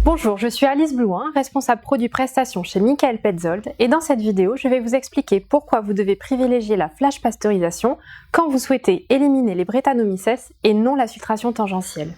Bonjour, je suis Alice Blouin, responsable produit prestation chez Michael Petzold, et dans cette vidéo, je vais vous expliquer pourquoi vous devez privilégier la flash pasteurisation quand vous souhaitez éliminer les Brettanomyces et non la filtration tangentielle.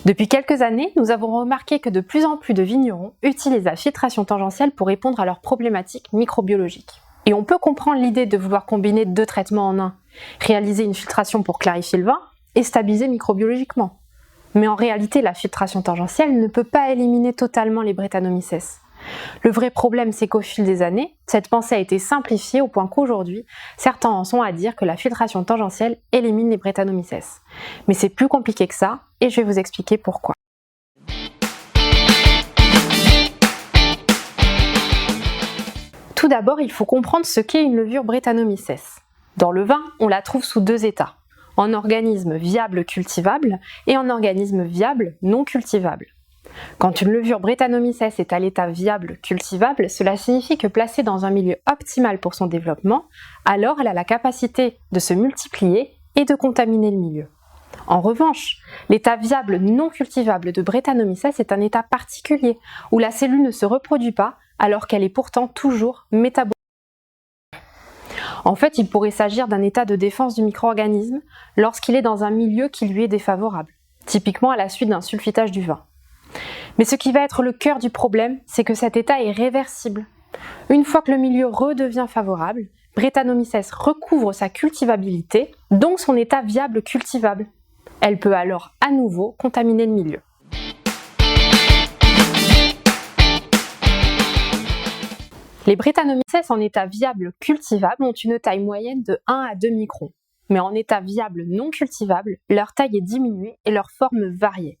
Depuis quelques années, nous avons remarqué que de plus en plus de vignerons utilisent la filtration tangentielle pour répondre à leurs problématiques microbiologiques. Et on peut comprendre l'idée de vouloir combiner deux traitements en un, réaliser une filtration pour clarifier le vin et stabiliser microbiologiquement. Mais en réalité, la filtration tangentielle ne peut pas éliminer totalement les Brettanomyces. Le vrai problème, c'est qu'au fil des années, cette pensée a été simplifiée au point qu'aujourd'hui, certains en sont à dire que la filtration tangentielle élimine les Brettanomyces. Mais c'est plus compliqué que ça, et je vais vous expliquer pourquoi. Tout d'abord, il faut comprendre ce qu'est une levure Brettanomyces. Dans le vin, on la trouve sous deux états, en organisme viable cultivable et en organisme viable non cultivable. Quand une levure Brettanomyces est à l'état viable cultivable, cela signifie que placée dans un milieu optimal pour son développement, alors elle a la capacité de se multiplier et de contaminer le milieu. En revanche, l'état viable non cultivable de Brettanomyces est un état particulier, où la cellule ne se reproduit pas, alors qu'elle est pourtant toujours métabolique. En fait, il pourrait s'agir d'un état de défense du micro-organisme lorsqu'il est dans un milieu qui lui est défavorable, typiquement à la suite d'un sulfitage du vin. Mais ce qui va être le cœur du problème, c'est que cet état est réversible. Une fois que le milieu redevient favorable, Brettanomyces recouvre sa cultivabilité, donc son état viable cultivable. Elle peut alors à nouveau contaminer le milieu. Les Brettanomyces en état viable cultivable ont une taille moyenne de 1 à 2 microns, mais en état viable non cultivable, leur taille est diminuée et leur forme variée.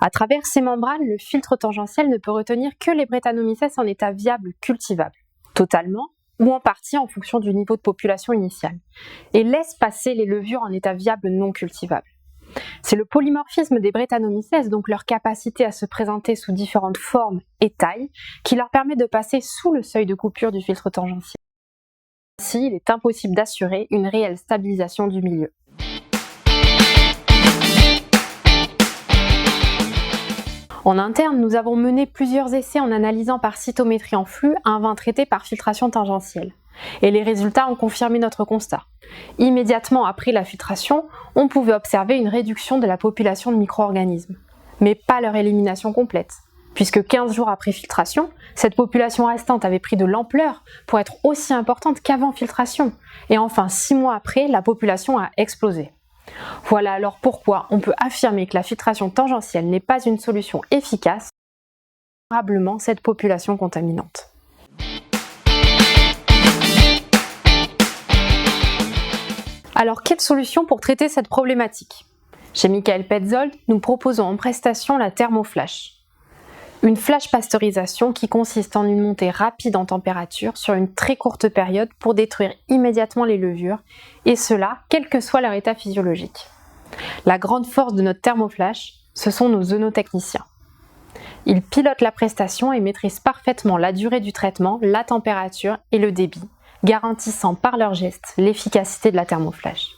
À travers ces membranes, le filtre tangentiel ne peut retenir que les Brettanomyces en état viable cultivable, totalement ou en partie en fonction du niveau de population initial, et laisse passer les levures en état viable non cultivable. C'est le polymorphisme des Brettanomyces, donc leur capacité à se présenter sous différentes formes et tailles, qui leur permet de passer sous le seuil de coupure du filtre tangentiel. Ainsi, il est impossible d'assurer une réelle stabilisation du milieu. En interne, nous avons mené plusieurs essais en analysant par cytométrie en flux un vin traité par filtration tangentielle. Et les résultats ont confirmé notre constat. Immédiatement après la filtration, on pouvait observer une réduction de la population de micro-organismes, mais pas leur élimination complète, puisque 15 jours après filtration, cette population restante avait pris de l'ampleur pour être aussi importante qu'avant filtration, et enfin 6 mois après, la population a explosé. Voilà alors pourquoi on peut affirmer que la filtration tangentielle n'est pas une solution efficace pour durablement cette population contaminante. Alors, quelle solution pour traiter cette problématique? Chez Michael Petzold, nous proposons en prestation la thermoflash. Une flash pasteurisation qui consiste en une montée rapide en température sur une très courte période pour détruire immédiatement les levures, et cela, quel que soit leur état physiologique. La grande force de notre thermoflash, ce sont nos œnotechniciens. Ils pilotent la prestation et maîtrisent parfaitement la durée du traitement, la température et le débit, garantissant par leurs gestes l'efficacité de la thermoflash.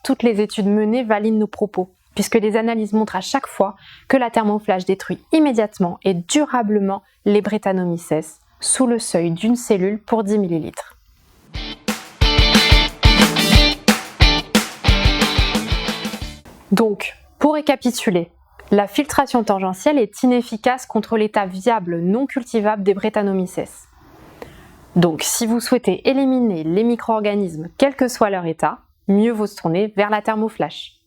Toutes les études menées valident nos propos, puisque les analyses montrent à chaque fois que la thermoflash détruit immédiatement et durablement les Brettanomyces sous le seuil d'une cellule pour 10 ml. Donc, pour récapituler, la filtration tangentielle est inefficace contre l'état viable non cultivable des Brettanomyces. Donc, si vous souhaitez éliminer les micro-organismes, quel que soit leur état, mieux vaut se tourner vers la thermoflash.